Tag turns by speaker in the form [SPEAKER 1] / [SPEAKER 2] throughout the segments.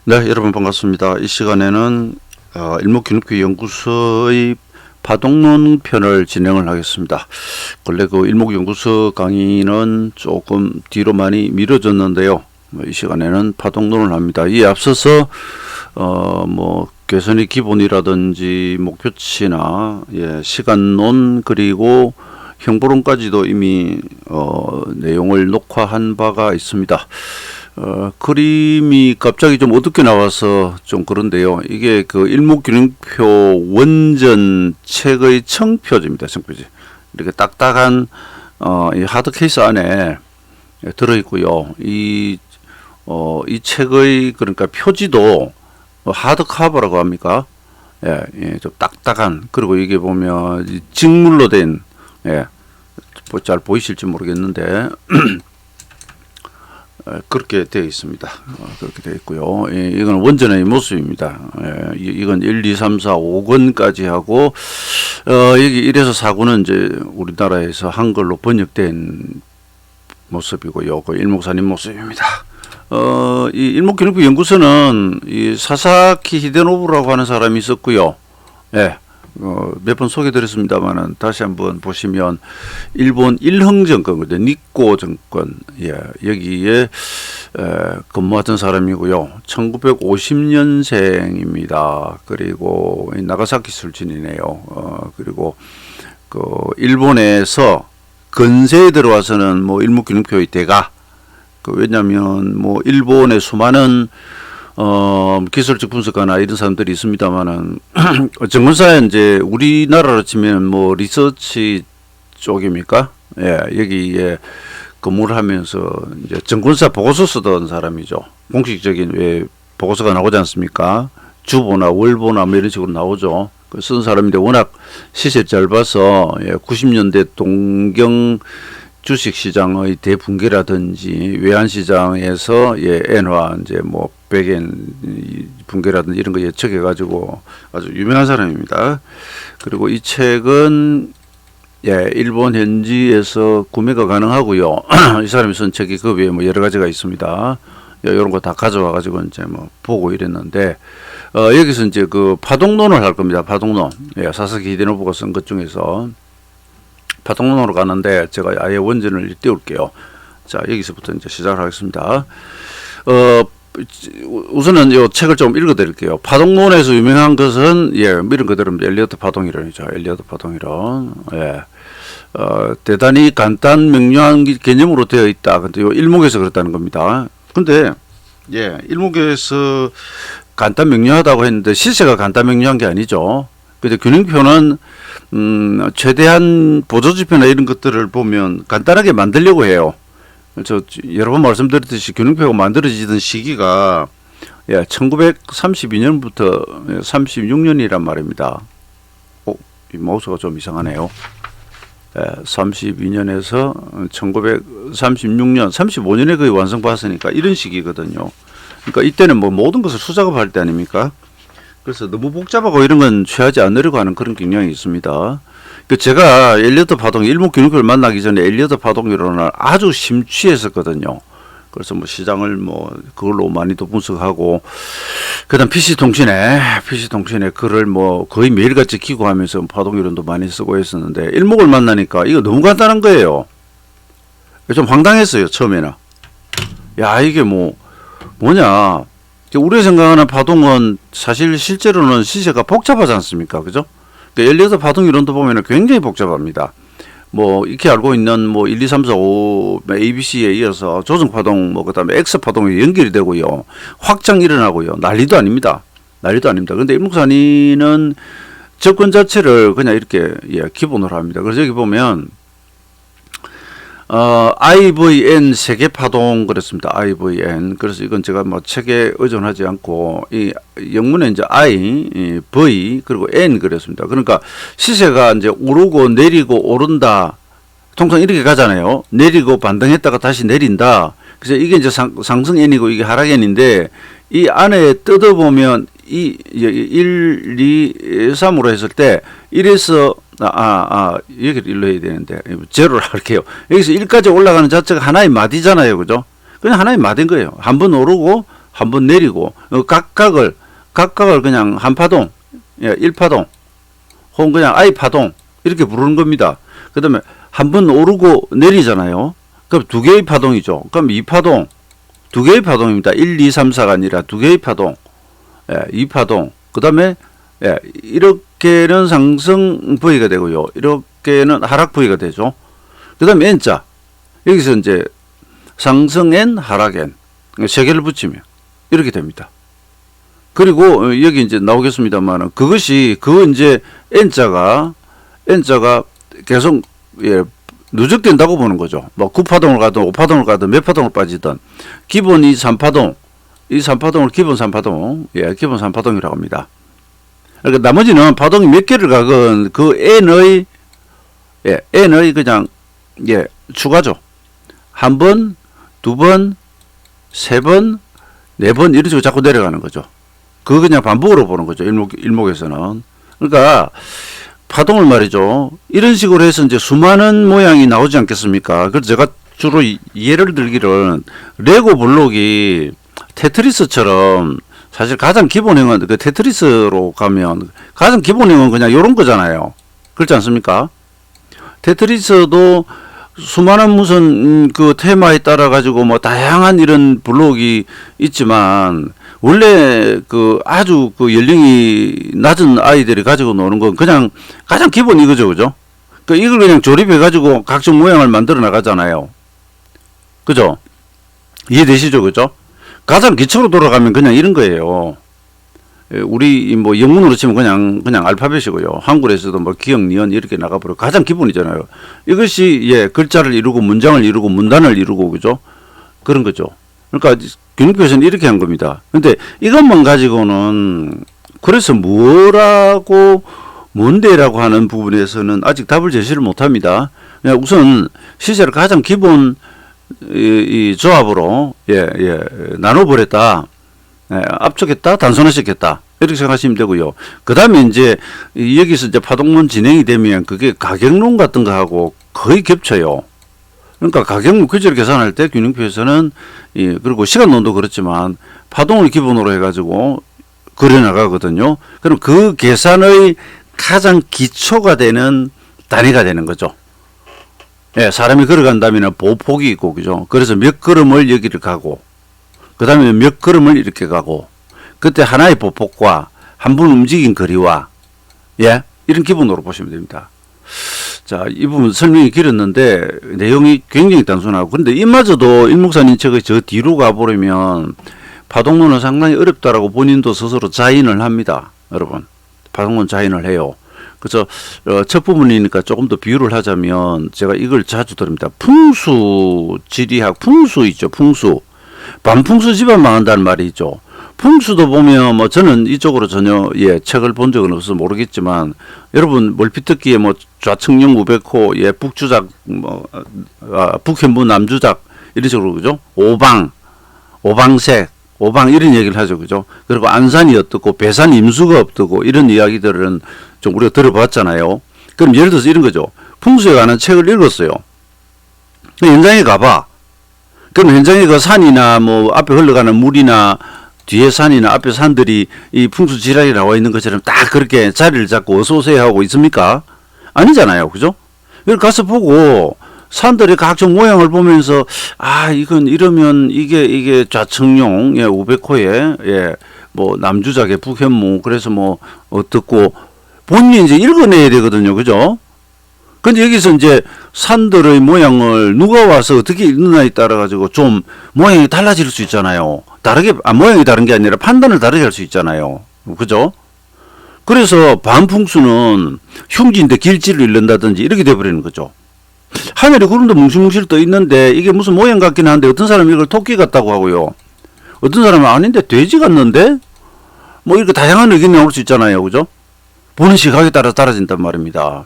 [SPEAKER 1] 네, 여러분 반갑습니다. 이 시간에는 일목균형교연구소의 파동론 편을 진행을 하겠습니다. 원래 그 일목연구소 강의는 조금 뒤로 많이 미뤄졌는데요. 이 시간에는 파동론을 합니다. 이에 앞서서 개선의 기본이라든지 목표치나 시간론 그리고 형보론까지도 이미 내용을 녹화한 바가 있습니다. 그림이 갑자기 좀 어둡게 나와서 좀 그런데요. 이게 그 일목균형표 원전 책의 청표지입니다. 청표지. 이렇게 딱딱한 이 하드 케이스 안에 들어있고요. 이 책의 그러니까 표지도 하드 커버라고 합니까? 좀 딱딱한, 그리고 이게 보면 직물로 된, 잘 보이실지 모르겠는데 그렇게 되어 있습니다. 그렇게 되어 있고요. 이건 원전의 모습입니다. 이건 1, 2, 3, 4, 5권까지 하고, 여기 1에서 4권은 이제 우리나라에서 한글로 번역된 모습이고요. 그 일목산인 모습입니다. 이 일목균형표 연구소는 이 사사키 히데노부라고 하는 사람이 있었고요. 몇 번 소개드렸습니다만은 다시 한번 보시면 일본 일흥 정권거든요. 니꼬 정권, 여기에 근무하던 사람이고요. 1950년생입니다. 그리고 나가사키 출신이네요. 그리고 그 일본에서 근세에 들어와서는 뭐 일목균형표의 대가, 왜냐하면 뭐 일본의 수많은 기술적 분석가나 이런 사람들이 있습니다만은 정권사에 이제 우리나라로 치면 뭐 리서치 쪽입니까? 여기에 근무를 하면서 이제 정권사 보고서 쓰던 사람이죠. 공식적인 왜 보고서가 나오지 않습니까? 주보나 월보나 뭐 이런 식으로 나오죠. 쓴 사람인데 워낙 시세 짧아서 90년대 동경 주식시장의 대붕괴라든지 외환시장에서 엔화 이제 뭐 백엔 붕괴라든지 이런 거 예측해가지고 아주 유명한 사람입니다. 그리고 이 책은 일본 현지에서 구매가 가능하고요. 이 사람이 쓴 책이 그 외에 뭐 여러 가지가 있습니다. 이런 거 다 가져와가지고 이제 뭐 보고 이랬는데 여기서 이제 그 파동론을 할 겁니다. 파동론. 사사키 히데노부가 쓴 것 중에서 파동론으로 가는데 제가 아예 원전을 띄울게요. 자, 여기서부터 이제 시작을 하겠습니다. 우선은 이 책을 좀 읽어드릴게요. 파동론에서 유명한 것은 이런 그대로입니다. 엘리어트 파동이론이죠. 엘리어트 파동이론. 대단히 간단 명료한 개념으로 되어 있다. 근데 이 일목에서 그렇다는 겁니다. 근데 일목에서 간단 명료하다고 했는데 실제가 간단 명료한 게 아니죠. 근데 균형표는 최대한 보조지표나 이런 것들을 보면 간단하게 만들려고 해요. 저 여러 번 말씀드렸듯이 균형표가 만들어지던 시기가 1932년부터 36년이란 말입니다. 이 마우스가 좀 이상하네요. 32년에서 1936년, 35년에 거의 완성 봤으니까 이런 시기거든요. 그러니까 이때는 뭐 모든 것을 수작업할 때 아닙니까? 그래서 너무 복잡하고 이런 건 취하지 않으려고 하는 그런 경향이 있습니다. 제가 엘리어트 파동, 일목균형표를 만나기 전에 엘리어트 파동이론을 아주 심취했었거든요. 그래서 뭐 시장을 뭐 그걸로 많이도 분석하고, 그다음 PC통신에 글을 뭐 거의 매일같이 기고하면서 파동이론도 많이 쓰고 했었는데 일목을 만나니까 이거 너무 간단한 거예요. 좀 황당했어요, 처음에는. 이게 뭐냐. 우리가 생각하는 파동은 사실 실제로는 시세가 복잡하지 않습니까? 그죠? 엘리어트 파동 이론도 보면 굉장히 복잡합니다. 뭐, 이렇게 알고 있는 1, 2, 3, 4, 5, ABC에 이어서 조정파동, 그 다음에 X파동이 연결이 되고요. 확장 일어나고요. 난리도 아닙니다. 근데 일목산인은 접근 자체를 그냥 이렇게, 기본으로 합니다. 그래서 여기 보면, IVN 세계 파동 그랬습니다. IVN. 그래서 이건 제가 뭐 책에 의존하지 않고 이 영문에 이제 I, V 그리고 N 그랬습니다. 그러니까 시세가 이제 오르고 내리고 오른다. 통상 이렇게 가잖아요. 내리고 반등했다가 다시 내린다. 그래서 이게 이제 상승 N이고 이게 하락 N인데 이 안에 뜯어보면 이 1, 2, 3으로 했을 때 1에서 여기를 일로 해야 되는데 제로를 할게요. 여기서 1까지 올라가는 자체가 하나의 마디잖아요. 그죠? 그냥 하나의 마디인 거예요. 한 번 오르고 한번 내리고 각각을 그냥 한 파동, 예, 1파동 혹은 그냥 I 파동 이렇게 부르는 겁니다. 그 다음에 한번 오르고 내리잖아요. 그럼 두 개의 파동이죠. 그럼 2파동, 두 개의 파동입니다. 1, 2, 3, 4가 아니라 두 개의 파동, 예, 2파동. 그 다음에 예, 이렇게는 상승 V가 되고요. 이렇게는 하락 V가 되죠. 그 다음에 N자. 여기서 이제 상승 N, 하락 N. 세 개를 붙이면 이렇게 됩니다. 그리고 여기 이제 나오겠습니다만 그거 이제 N자가 계속 예, 누적된다고 보는 거죠. 뭐 9파동을 가든 5파동을 가든 몇 파동을 빠지든 기본 이 3파동을 기본 3파동, 예, 기본 3파동이라고 합니다. 그러니까 나머지는 파동이 몇 개를 가건 그 N의 그냥 예, 추가죠. 한 번, 두 번, 세 번, 네 번 이런 식으로 자꾸 내려가는 거죠. 그거 그냥 반복으로 보는 거죠. 일목에서는. 그러니까 파동을 말이죠. 이런 식으로 해서 이제 수많은 모양이 나오지 않겠습니까? 그래서 제가 주로 예를 들기를 레고 블록이 테트리스처럼 사실 가장 기본형은 그 테트리스로 가면 가장 기본형은 그냥 이런 거잖아요. 그렇지 않습니까? 테트리스도 수많은 무슨 그 테마에 따라 가지고 뭐 다양한 이런 블록이 있지만 원래 그 아주 그 연령이 낮은 아이들이 가지고 노는 건 그냥 가장 기본 이거죠, 그죠? 그 이걸 그냥 조립해 가지고 각종 모양을 만들어 나가잖아요. 그죠? 이해되시죠, 그죠? 가장 기초로 돌아가면 그냥 이런 거예요. 우리 뭐 영문으로 치면 그냥 알파벳이고요. 한글에서도 뭐 기역, 니은 이렇게 나가버려. 가장 기본이잖아요. 이것이 예, 글자를 이루고 문장을 이루고 문단을 이루고 그죠? 그런 거죠. 그러니까 교육교에서는 이렇게 한 겁니다. 근데 이것만 가지고는 그래서 뭔데라고 하는 부분에서는 아직 답을 제시를 못 합니다. 그냥 우선 시제를 가장 기본 이 조합으로 나눠버렸다. 압축했다, 단순화시켰다. 이렇게 생각하시면 되고요. 그 다음에 이제 여기서 이제 파동론 진행이 되면 그게 가격론 같은 거하고 거의 겹쳐요. 그러니까 가격론 규제를 계산할 때 균형표에서는 그리고 시간론도 그렇지만 파동을 기본으로 해가지고 그려나가거든요. 그럼 그 계산의 가장 기초가 되는 단위가 되는 거죠. 예, 사람이 걸어간다면 보폭이 있고, 그죠? 그래서 몇 걸음을 여기를 가고, 그 다음에 몇 걸음을 이렇게 가고, 그때 하나의 보폭과 한 번 움직인 거리와, 예, 이런 기본으로 보시면 됩니다. 자, 이 부분 설명이 길었는데, 내용이 굉장히 단순하고, 근데 이마저도 일목산 인책의 저 뒤로 가보려면, 파동론은 상당히 어렵다라고 본인도 스스로 자인을 합니다. 여러분. 파동론 자인을 해요. 그래서 첫 부분이니까 조금 더 비유를 하자면 제가 이걸 자주 드립니다. 풍수 지리학, 풍수 있죠. 풍수. 반풍수 집안 망한다는 말이 있죠. 풍수도 보면 뭐 저는 이쪽으로 전혀 책을 본 적은 없어서 모르겠지만 여러분 멀핏 듣기에 뭐 좌측령 우백호, 북주작, 북현무 남주작 이런 식으로 그죠? 오방색, 오방 이런 얘기를 하죠. 그죠? 그리고 안산이 어떻고 배산 임수가 어떻고 이런 이야기들은 좀 우리가 들어봤잖아요. 그럼 예를 들어서 이런 거죠. 풍수에 관한 책을 읽었어요. 현장에 가봐. 그럼 현장에 그 산이나 뭐 앞에 흘러가는 물이나 뒤에 산이나 앞에 산들이 이 풍수 지락이 나와 있는 것처럼 딱 그렇게 자리를 잡고 어서 오세요 하고 있습니까? 아니잖아요. 그죠? 여기 가서 보고 산들의 각종 모양을 보면서 이건 이러면 이게 좌측용 우백호에 뭐 남주작의 북현무 그래서 뭐 어떻고 본인이 이제 읽어내야 되거든요. 그죠? 근데 여기서 이제 산들의 모양을 누가 와서 어떻게 읽느냐에 따라 가지고 좀 모양이 달라질 수 있잖아요. 모양이 다른 게 아니라 판단을 다르게 할 수 있잖아요. 그죠? 그래서 반풍수는 흉지인데 길지를 잃는다든지 이렇게 돼버리는 거죠. 하늘에 구름도 뭉실뭉실 떠 있는데 이게 무슨 모양 같긴 한데 어떤 사람은 이걸 토끼 같다고 하고요. 어떤 사람은 아닌데 돼지 같는데? 뭐 이렇게 다양한 의견이 나올 수 있잖아요. 그죠? 보는 시각에 따라 달라진단 말입니다.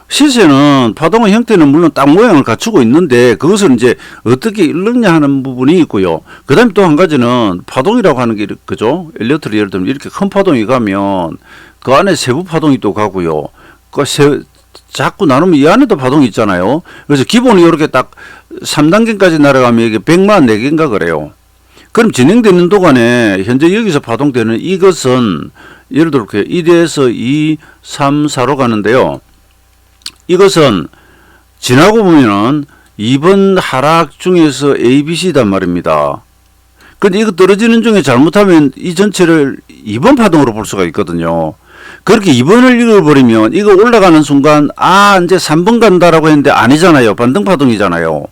[SPEAKER 1] 시세는 파동의 형태는 물론 딱 모양을 갖추고 있는데 그것을 이제 어떻게 읽느냐 하는 부분이 있고요. 그 다음에 또 한 가지는 파동이라고 하는 게 그죠? 엘리어트를 예를 들면 이렇게 큰 파동이 가면 그 안에 세부 파동이 또 가고요. 자꾸 나누면 이 안에도 파동이 있잖아요. 그래서 기본이 이렇게 딱 3단계까지 날아가면 이게 100만 4개인가 그래요. 그럼 진행되는 동안에 현재 여기서 파동되는 이것은 예를 들어 이렇게 1에서 2, 3, 4로 가는데요. 이것은 지나고 보면은 2번 하락 중에서 A, B, C단 말입니다. 근데 이거 떨어지는 중에 잘못하면 이 전체를 2번 파동으로 볼 수가 있거든요. 그렇게 2번을 읽어버리면 이거 올라가는 순간 이제 3번 간다라고 했는데 아니잖아요. 반등 파동이잖아요.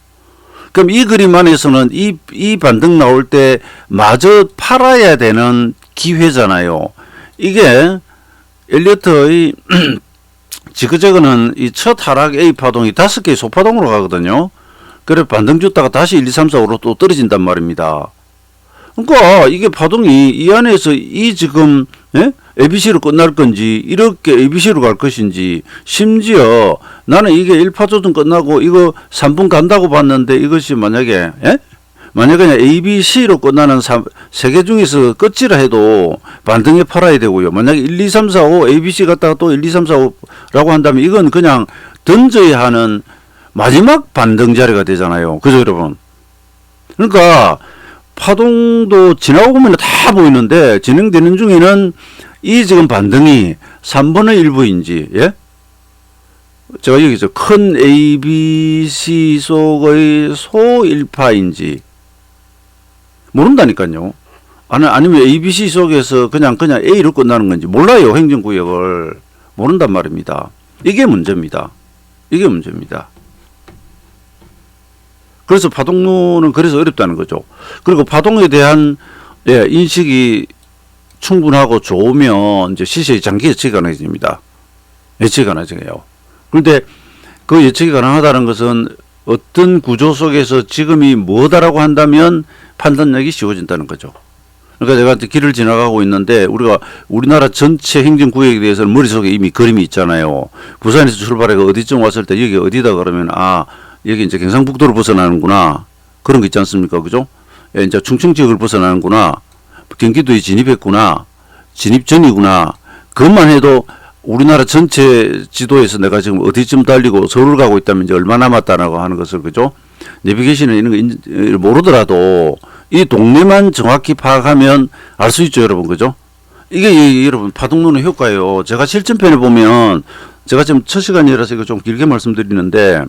[SPEAKER 1] 그럼 이 그림 안에서는 이 반등 나올 때 마저 팔아야 되는 기회잖아요. 이게 엘리어트의 지그재그는 이 첫 하락 A 파동이 5개의 소파동으로 가거든요. 그래 반등 줬다가 다시 1, 2, 3, 4, 5로 또 떨어진단 말입니다. 그러니까 이게 파동이 이 안에서 이 지금 ABC로 끝날 건지 이렇게 ABC로 갈 것인지 심지어 나는 이게 1파조정 끝나고 이거 3분 간다고 봤는데 이것이 만약에 그냥 ABC로 끝나는 3개 중에서 끝이라 해도 반등에 팔아야 되고요. 만약에 1, 2, 3, 4, 5 ABC 갔다가 또 1, 2, 3, 4, 5라고 한다면 이건 그냥 던져야 하는 마지막 반등 자리가 되잖아요. 그죠 여러분? 그러니까 파동도 지나고 보면 다 보이는데 진행되는 중에는 이 지금 반등이 3분의 1부인지 제가 여기서 큰 ABC 속의 소1파인지 모른다니까요. 아니면 ABC 속에서 그냥 A로 끝나는 건지 몰라요. 행정구역을 모른단 말입니다. 이게 문제입니다. 그래서 파동론은 그래서 어렵다는 거죠. 그리고 파동에 대한 인식이 충분하고 좋으면 이제 시세의 장기 예측이 가능해집니다. 예측이 가능해져요. 그런데 그 예측이 가능하다는 것은 어떤 구조 속에서 지금이 뭐다라고 한다면 판단력이 쉬워진다는 거죠. 그러니까 제가 길을 지나가고 있는데 우리나라 전체 행정구역에 대해서는 머릿속에 이미 그림이 있잖아요. 부산에서 출발해서 어디쯤 왔을 때 여기 어디다 그러면 여기 이제 경상북도를 벗어나는구나. 그런 거 있지 않습니까? 그죠? 이제 충청 지역을 벗어나는구나. 경기도에 진입했구나. 진입 전이구나. 그것만 해도 우리나라 전체 지도에서 내가 지금 어디쯤 달리고 서울 가고 있다면 이제 얼마 남았다라고 하는 것을, 그죠? 내비게이션에 있는 거 모르더라도 이 동네만 정확히 파악하면 알 수 있죠, 여러분. 그죠? 이게 여러분 파동론의 효과예요. 제가 실전편에 보면 제가 지금 첫 시간이라서 이거 좀 길게 말씀드리는데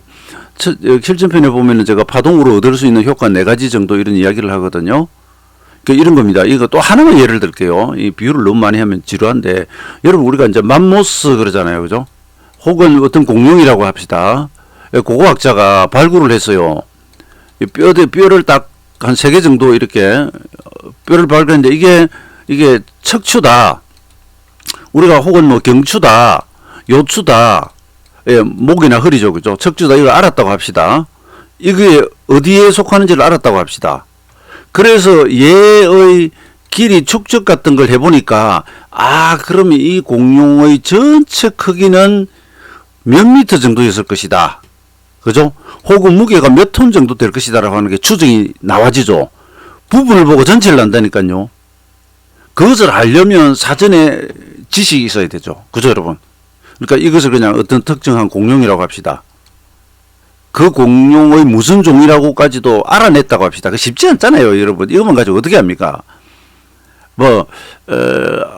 [SPEAKER 1] 실전편에 보면은 제가 파동으로 얻을 수 있는 효과 4가지 정도 이런 이야기를 하거든요. 이런 겁니다. 이거 또 하나만 예를 들게요. 이 비유를 너무 많이 하면 지루한데 여러분 우리가 이제 맘모스 그러잖아요. 그죠? 혹은 어떤 공룡이라고 합시다. 고고학자가 발굴을 했어요. 뼈를 딱 한 3개 정도 이렇게 뼈를 발견했는데 이게 척추다. 우리가 혹은 뭐 경추다. 요추다. 목이나 허리죠. 그죠? 척추다. 이걸 알았다고 합시다. 이게 어디에 속하는지를 알았다고 합시다. 그래서 얘의 길이 축적 같은 걸 해보니까 그러면 이 공룡의 전체 크기는 몇 미터 정도였을 것이다. 그죠? 혹은 무게가 몇 톤 정도 될 것이다 라고 하는 게 추정이 나와지죠. 부분을 보고 전체를 안다니까요. 그것을 알려면 사전에 지식이 있어야 되죠. 그죠 여러분? 그러니까 이것을 그냥 어떤 특정한 공룡이라고 합시다. 그 공룡의 무슨 종이라고까지도 알아냈다고 합시다. 그 쉽지 않잖아요, 여러분. 이것만 가지고 어떻게 합니까?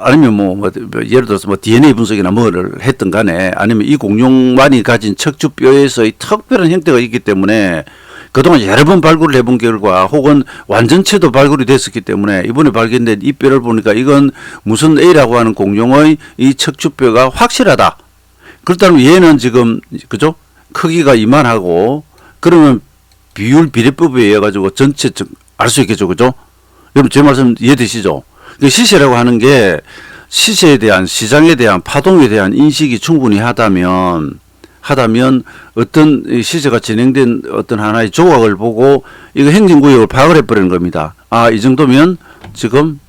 [SPEAKER 1] 아니면 예를 들어서 DNA 분석이나 뭐를 했던 간에 아니면 이 공룡만이 가진 척추뼈에서의 특별한 형태가 있기 때문에 그동안 여러 번 발굴을 해본 결과 혹은 완전체도 발굴이 됐었기 때문에 이번에 발견된 이 뼈를 보니까 이건 무슨 A라고 하는 공룡의 이 척추뼈가 확실하다. 그렇다면 얘는 지금, 그죠? 크기가 이만하고, 그러면 비율비례법에 의해 가지고 전체 알 수 있겠죠. 그죠? 여러분, 제 말씀 이해되시죠? 시세라고 하는 게 시세에 대한, 시장에 대한, 파동에 대한 인식이 충분히 하다면 어떤 시세가 진행된 어떤 하나의 조각을 보고 이거 행정구역을 파악을 해버리는 겁니다. 이 정도면 지금,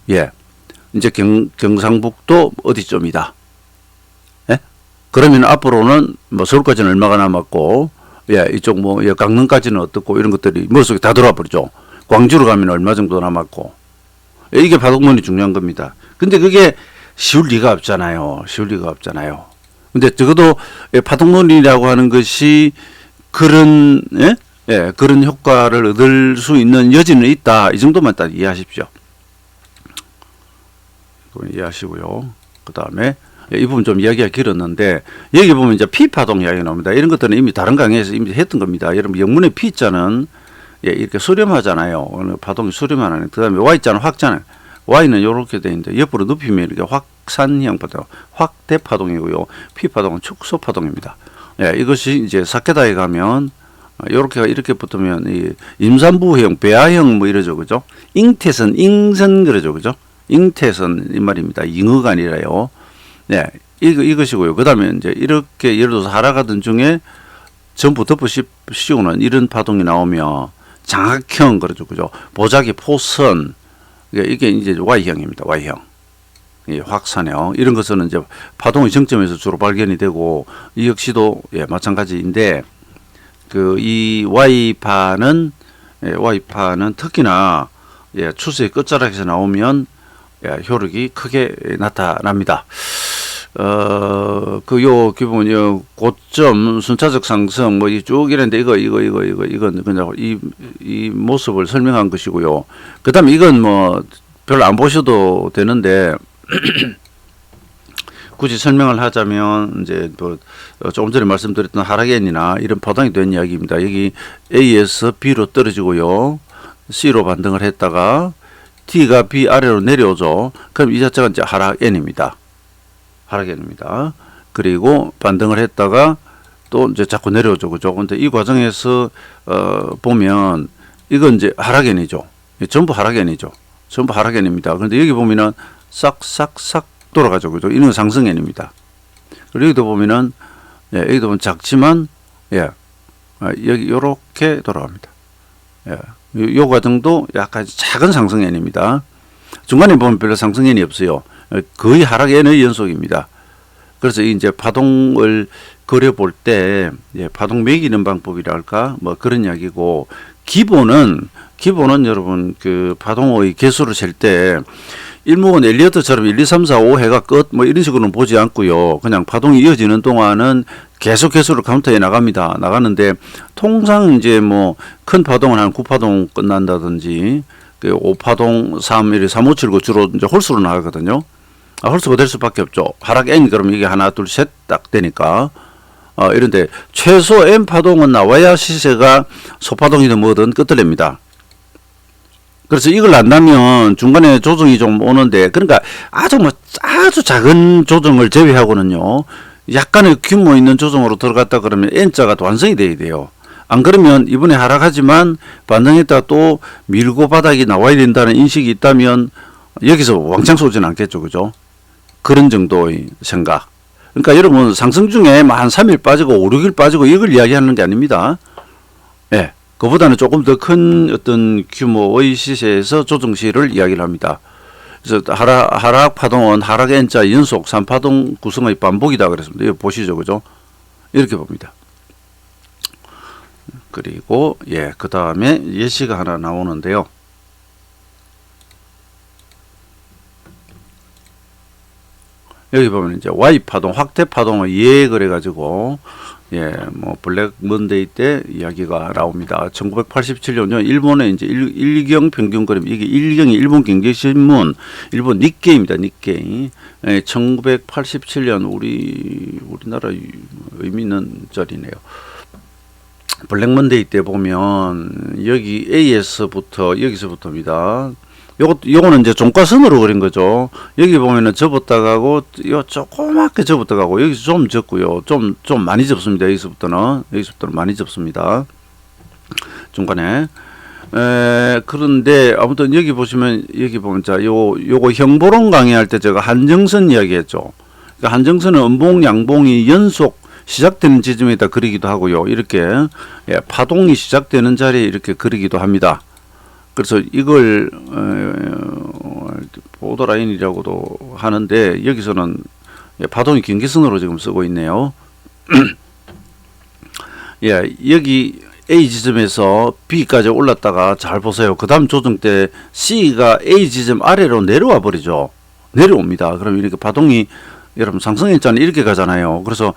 [SPEAKER 1] 이제 경상북도 어디쯤이다. 그러면 앞으로는 서울까지는 얼마가 남았고, 이쪽 강릉까지는 어떻고 이런 것들이 머릿속에 다 들어와 버리죠. 광주로 가면 얼마 정도 남았고. 이게 파동론이 중요한 겁니다. 근데 그게 쉬울 리가 없잖아요. 근데 적어도 파동론이라고 하는 것이 그런, 예, 그런 효과를 얻을 수 있는 여지는 있다. 이 정도만 딱 이해하십시오. 이거 이해하시고요. 그 다음에 이 부분 좀 이야기가 길었는데 여기 보면 이제 P파동 이야기 나옵니다. 이런 것들은 이미 다른 강의에서 이미 했던 겁니다. 여러분 영문의 P자는 예, 이렇게 수렴하잖아요. 어느 파동이 수렴하는. 그 다음에 Y자는 확자는. Y는 이렇게 되어 있는데 옆으로 눕히면 이렇게 확산형 파동, 확대 파동이고요. P파동은 축소 파동입니다. 예, 이것이 이제 사케다에 가면 요렇게가 이렇게 붙으면 이 임산부형, 배아형 뭐 이러죠, 그죠? 잉태선, 잉선 그러죠, 그죠? 잉태선 이 말입니다. 잉어가 아니라요. 네, 이것이고요. 그 다음에 이제 이렇게 예를 들어서 하락하던 중에 전부 덮어 씌우는 이런 파동이 나오면 장악형 그러죠, 그죠? 보자기 포선 이게 이제 Y형입니다. Y형. 예, 확산형 이런 것은 이제 파동의 정점에서 주로 발견이 되고 이 역시도 예, 마찬가지인데 그 이 Y파는 특히나 예, 추세의 끝자락에서 나오면 예, 효력이 크게 나타납니다. 기본 고점 순차적 상승 뭐 쭉 이랬는데 이건 그냥 이 모습을 설명한 것이고요. 그다음에 이건 뭐 별로 안 보셔도 되는데 굳이 설명을 하자면 이제 뭐 조금 전에 말씀드렸던 하락엔이나 이런 파동이 된 이야기입니다. 여기 A에서 B로 떨어지고요. C로 반등을 했다가 T가 B 아래로 내려오죠. 그럼 이 자체가 이제 하락엔입니다. 하락엔입니다. 그리고 반등을 했다가 또 이제 자꾸 내려오죠. 그죠? 근데 이 과정에서 보면 이건 이제 하락엔이죠. 전부 하락엔이죠. 전부 하락엔입니다. 그런데 여기 보면은 싹싹싹 돌아가죠. 그죠? 이는 상승엔입니다. 그리고 여기도 보면은 예, 여기도 보면 작지만 예. 여기 요렇게 돌아갑니다. 예. 요 과정도 약간 작은 상승엔입니다. 중간에 보면 별로 상승엔이 없어요. 거의 하락엔의 연속입니다. 그래서 이제 파동을 그려볼 때 예, 파동 매기는 방법이라 할까 뭐 그런 이야기고 기본은 여러분 그 파동의 개수를 셀 때 일목은 엘리어트처럼 1, 2, 3, 4, 5 해가 끝 뭐 이런 식으로는 보지 않고요. 그냥 파동이 이어지는 동안은 계속 개수를 카운터해 나가는데 통상 이제 뭐 큰 파동은 한 9파동 끝난다든지 그 5파동 3, 1, 3, 5, 7, 9 주로 이제 홀수로 나가거든요. 홀수가 될 수밖에 없죠. 하락 N 그러면 이게 하나, 둘, 셋 딱 되니까. 이런데 최소 N 파동은 나와야 시세가 소파동이든 뭐든 끝을냅니다. 그래서 이걸 안다면 중간에 조정이 좀 오는데 그러니까 아주 작은 조정을 제외하고는요. 약간의 규모 있는 조정으로 들어갔다 그러면 N자가 완성이 돼야 돼요. 안 그러면 이번에 하락하지만 반등했다 또 밀고 바닥이 나와야 된다는 인식이 있다면 여기서 왕창 쏘지는 않겠죠. 그죠? 그런 정도의 생각. 그러니까 여러분 상승 중에 한 3일 빠지고 5, 6일 빠지고 이걸 이야기하는 게 아닙니다. 예. 그보다는 조금 더 큰 어떤 규모의 시세에서 조정 시를 이야기를 합니다. 그래서 하락 파동은 하락 N자 연속 3파동 구성의 반복이다 그랬습니다. 이거 보시죠. 그죠? 이렇게 봅니다. 그리고 예, 그 다음에 예시가 하나 나오는데요. 여기 보면 이제 Y 파동, 확대 파동을 예를 해가지고 예, 뭐 블랙 먼데이 때 이야기가 나옵니다. 1987년 일본의 이제 일경 평균 그림 이게 일경이 일본 경제신문 일본 니케이입니다. 니케이. 예, 1987년 우리나라 의미 있는 자리네요. 블랙 먼데이 때 보면 여기 여기서부터입니다. 요거는 이제 종가선으로 그린 거죠. 여기 보면은 접었다 가고, 요 조그맣게 접었다 가고, 여기서 좀 접고요. 좀 많이 접습니다. 여기서부터는 많이 접습니다. 중간에. 그런데 아무튼 여기 보면 자, 요거 형보론 강의할 때 제가 한정선 이야기 했죠. 그러니까 한정선은 음봉, 양봉이 연속 시작되는 지점에다 그리기도 하고요. 이렇게, 예, 파동이 시작되는 자리에 이렇게 그리기도 합니다. 그래서 이걸 보더라인이라고도 하는데 여기서는 파동이 경계선으로 지금 쓰고 있네요. 예, 여기 A 지점에서 B까지 올랐다가 잘 보세요. 그 다음 조정 때 C가 A 지점 아래로 내려와 버리죠. 내려옵니다. 그럼 이렇게 파동이 여러분 상승했잖아요. 이렇게 가잖아요. 그래서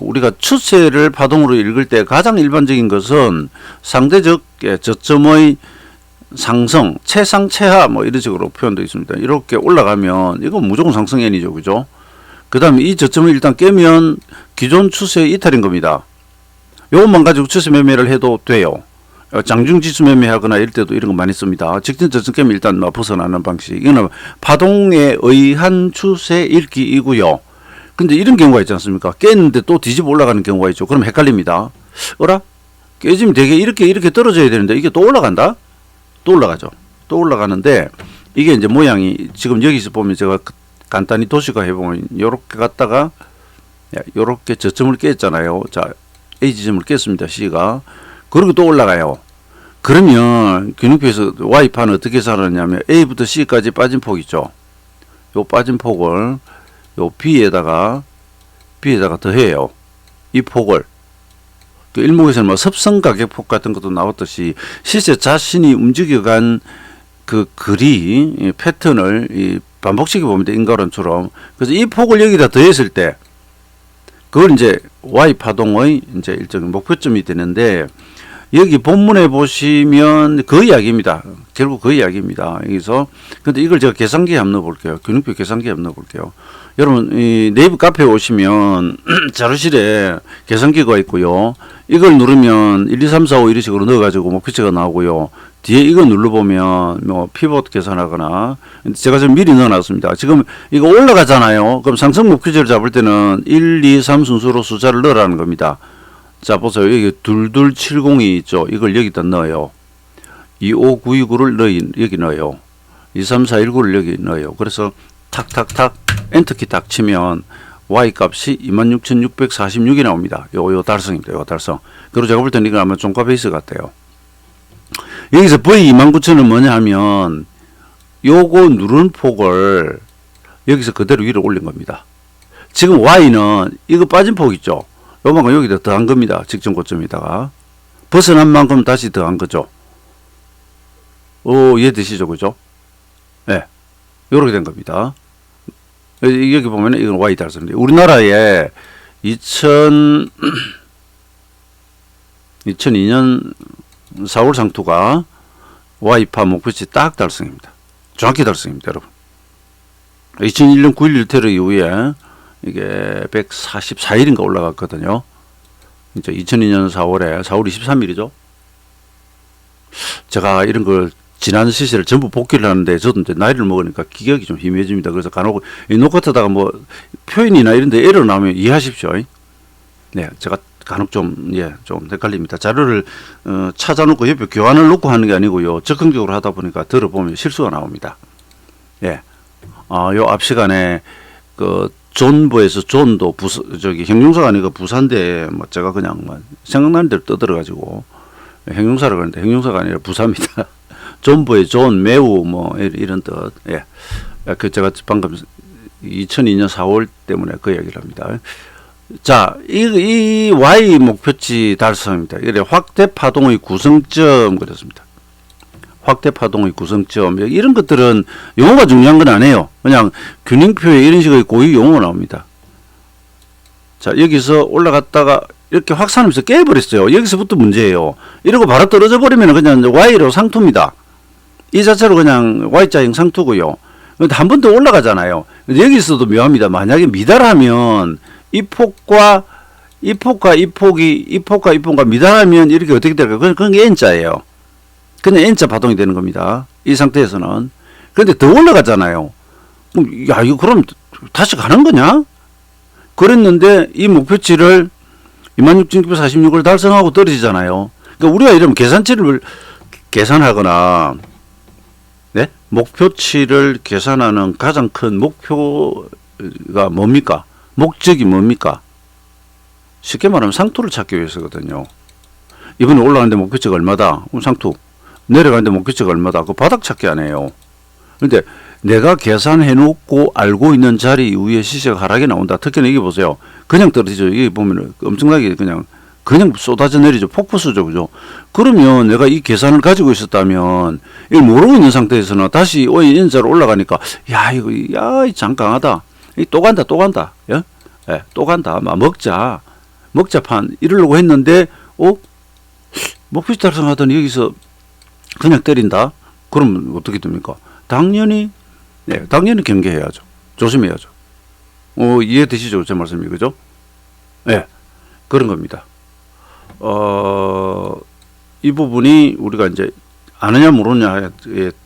[SPEAKER 1] 우리가 추세를 파동으로 읽을 때 가장 일반적인 것은 상대적 저점의 상승, 최상, 최하 뭐 이런 식으로 표현되어 있습니다. 이렇게 올라가면 이건 무조건 상승엔이죠. 그죠? 그 다음에 이 저점을 일단 깨면 기존 추세 이탈인 겁니다. 요것만 가지고 추세 매매를 해도 돼요. 장중지수 매매하거나 이럴 때도 이런 거 많이 씁니다. 직전 저점 깨면 일단 벗어나는 방식. 이거는 파동에 의한 추세 읽기이고요. 근데 이런 경우가 있지 않습니까? 깼는데 또 뒤집어 올라가는 경우가 있죠. 그럼 헷갈립니다. 어라? 깨지면 되게 이렇게 떨어져야 되는데 이게 또 올라간다? 또 올라가죠. 또 올라가는데 이게 이제 모양이 지금 여기서 보면 제가 간단히 도시화 해보면 요렇게 갔다가 요렇게 저점을 깼잖아요. 자, A 지점을 깼습니다. C가. 그리고 또 올라가요. 그러면 균형표에서 Y판은 어떻게 살았냐면 A부터 C까지 빠진 폭 있죠. 요 빠진 폭을 요 B에다가 더해요. 이 폭을. 그 일목에서는 뭐 섭성 가격폭 같은 것도 나왔듯이 시세 자신이 움직여간 그 글이 패턴을 반복시켜 봅니다. 인과론처럼. 그래서 이 폭을 여기다 더했을 때 그걸 이제 Y 파동의 이제 일종의 목표점이 되는데 여기 본문에 보시면 그 이야기입니다. 결국 그 이야기입니다. 여기서 근데 이걸 제가 계산기에 한번 넣어볼게요. 균형표 계산기에 한번 넣어볼게요. 여러분 이 네이버 카페에 오시면 자료실에 계산기가 있고요. 이걸 누르면 1, 2, 3, 4, 5 이런 식으로 넣어가지고 목표치가 나오고요. 뒤에 이거 눌러보면 뭐 피벗 계산하거나 제가 지금 미리 넣어놨습니다. 지금 이거 올라가잖아요. 그럼 상승 목표치를 잡을 때는 1, 2, 3 순서로 숫자를 넣으라는 겁니다. 자 보세요. 여기 2270이 있죠. 이걸 여기다 넣어요. 25929를 여기 넣어요. 23419를 여기 넣어요. 그래서 탁탁탁 엔터키 딱 치면 Y 값이 26,646이 나옵니다. 요 달성입니다. 요 달성. 그리고 제가 볼 때는 이거 아마 종가 베이스 같아요. 여기서 V 29,000은 뭐냐 하면 요거 누른 폭을 여기서 그대로 위로 올린 겁니다. 지금 Y는 이거 빠진 폭 있죠. 요만큼 여기다 더한 겁니다. 직전 고점에다가 벗어난 만큼 다시 더한 거죠. 이해되시죠? 그죠? 예. 네. 요렇게 된 겁니다. 여기 보면 이건 Y 달성인데 우리나라에 2002년 4월 상투가 Y파 목표치 딱 달성입니다. 정확히 달성입니다. 여러분. 2001년 9.11 테러 이후에 이게 144일인가 올라갔거든요. 이제 2002년 4월 23일이죠. 제가 이런 걸 지난 시세를 전부 복귀를 하는데 저도 이제 나이를 먹으니까 기억이 좀 희미해집니다. 그래서 간혹 이 노트에다가 뭐 표현이나 이런 데 에러 나오면 이해하십시오. 네, 제가 간혹 좀 헷갈립니다. 자료를 찾아놓고 옆에 교환을 놓고 하는 게 아니고요. 적극적으로 하다 보니까 들어보면 실수가 나옵니다. 예. 요 앞 시간에 그 존부에서 존도 형용사가 아니고 부사인데 뭐 제가 그냥 뭐 생각나는 대로 떠들어 가지고 형용사라고 하는데 형용사가 아니라 부사입니다. 존부의 존 매우 뭐 이런 뜻. 예. 그 제가 방금 2002년 4월 때문에 그 얘기를 합니다. 자, 이 Y 목표치 달성입니다. 이래 확대 파동의 구성점 그랬습니다. 확대 파동의 구성점 이런 것들은 용어가 중요한 건 아니에요. 그냥 균형표에 이런 식의 고유 용어가 나옵니다. 자, 여기서 올라갔다가 이렇게 확산하면서 깨버렸어요. 여기서부터 문제예요. 이러고 바로 떨어져 버리면 그냥 Y로 상투입니다. 이 자체로 그냥 Y자형 상투고요. 근데 한 번 더 올라가잖아요. 여기서도 묘합니다. 만약에 미달하면 이 폭과 이 폭과 미달하면 이렇게 어떻게 될까요? 그건 N자예요. 그냥 N자 파동이 되는 겁니다. 이 상태에서는. 그런데 더 올라가잖아요. 야, 이거 그럼 다시 가는 거냐? 그랬는데 이 목표치를 26,646을 달성하고 떨어지잖아요. 그러니까 우리가 이러면 계산치를 계산하거나 네? 목표치를 계산하는 가장 큰 목표가 뭡니까? 목적이 뭡니까? 쉽게 말하면 상투를 찾기 위해서거든요. 이번에 올라가는데 목표치가 얼마다? 상투. 내려가는데 목표치가 얼마다? 그 바닥 찾기 안 해요. 근데 내가 계산해 놓고 알고 있는 자리 이후에 시세가 하락이 나온다. 특히나 여기 보세요. 그냥 떨어지죠. 여기 보면 엄청나게 그냥 쏟아져 내리죠. 폭포수죠. 그죠? 그러면 내가 이 계산을 가지고 있었다면 이걸 모르고 있는 상태에서는 다시 N자로 올라가니까 이 장 강하다. 또 간다. 예? 예, 또 간다. 막 먹자. 먹자판 이러려고 했는데 목표치 달성하더니 여기서 그냥 때린다? 그러면 어떻게 됩니까? 당연히 경계해야죠. 조심해야죠. 이해되시죠? 제 말씀이, 그죠? 네, 그런 겁니다. 이 부분이 우리가 이제 아느냐 모르냐에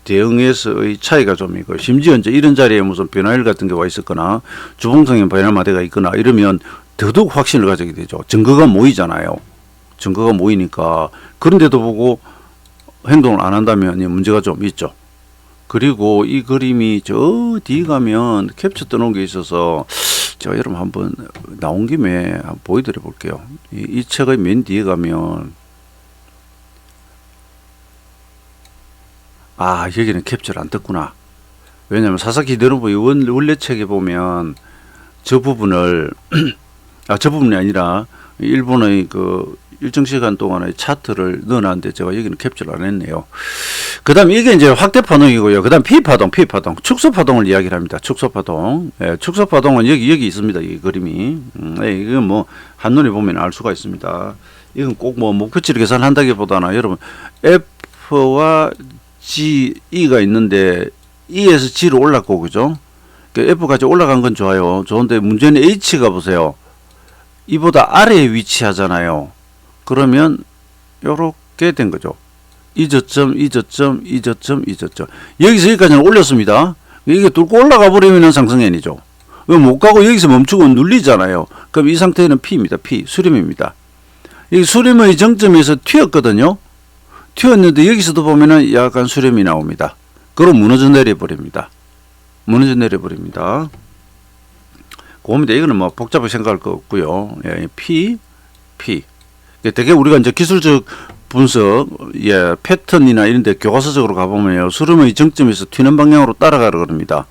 [SPEAKER 1] 대응해서의 차이가 좀 있고, 심지어 이제 이런 자리에 무슨 변화일 같은 게 와 있었거나 주봉성의 변화마대가 있거나 이러면 더더욱 확신을 가지게 되죠. 증거가 모이잖아요. 증거가 모이니까. 그런데도 보고 행동을 안 한다면 문제가 좀 있죠. 그리고 이 그림이 저 뒤에 가면 캡처 떠놓은 게 있어서 제가 여러분 한번 나온 김에 한번 보여드려 볼게요. 이 책의 맨 뒤에 가면 여기는 캡처를 안 떴구나. 왜냐하면 사사키 히데노부의 원래 책에 보면 저 부분을 저 부분이 아니라 일본의 그 일정 시간 동안의 차트를 넣어놨는데 제가 여기는 캡처를 안 했네요. 그 다음 이게 이제 확대 파동이고요. 그 다음 P파동, 축소 파동을 이야기를 합니다. 축소 파동. 축소 파동은 여기 있습니다. 이 그림이. 이건 뭐 한눈에 보면 알 수가 있습니다. 이건 꼭 뭐 목표치를 계산한다기보다는 여러분 F와 G, E가 있는데 E에서 G로 올랐고, 그죠? F까지 올라간 건 좋아요. 좋은데 문제는 H가 보세요. 이보다 아래에 위치하잖아요. 그러면 요렇게 된 거죠. 이 저점. 여기서 여기까지는 올렸습니다. 이게 뚫고 올라가 버리면 상승엔이죠. 못 가고 여기서 멈추고 눌리잖아요. 그럼 이 상태는 P입니다. P, 수렴입니다. 이 수렴의 정점에서 튀었거든요. 튀었는데 여기서도 보면은 약간 수렴이 나옵니다. 그럼 무너져 내려버립니다. 그겁니다. 이거는 뭐 복잡하게 생각할 거 없고요. P. 되게 우리가 이제 기술적 분석, 패턴이나 이런 데 교과서적으로 가보면요. 수렴의 정점에서 튀는 방향으로 따라가라 그럽니다.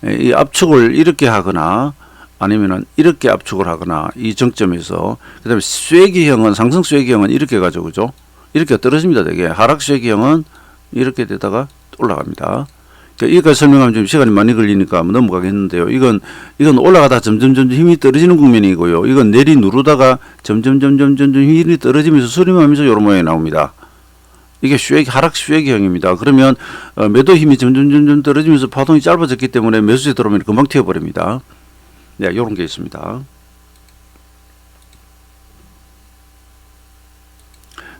[SPEAKER 1] 이 압축을 이렇게 하거나 아니면은 이렇게 압축을 하거나 이 정점에서, 그 다음에 쐐기형은, 상승 쐐기형은 이렇게 가죠. 그죠? 이렇게 떨어집니다. 되게. 하락 쐐기형은 이렇게 되다가 올라갑니다. 이거까지 설명하면 좀 시간이 많이 걸리니까 넘어가겠는데요. 이건 올라가다 점점 힘이 떨어지는 국면이고요. 이건 내리 누르다가 점점 힘이 떨어지면서 수렴하면서 이런 모양이 나옵니다. 이게 하락 쐐기형입니다. 그러면 매도 힘이 점점 떨어지면서 파동이 짧아졌기 때문에 매수세 들어오면 금방 튀어버립니다. 네, 이런 게 있습니다.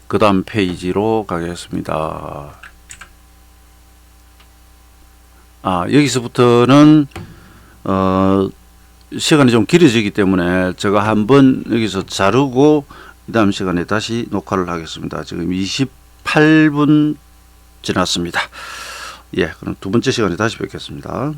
[SPEAKER 1] 그 다음 페이지로 가겠습니다. 여기서부터는 시간이 좀 길어지기 때문에 제가 한번 여기서 자르고 그 다음 시간에 다시 녹화를 하겠습니다. 지금 28분 지났습니다. 그럼 두 번째 시간에 다시 뵙겠습니다.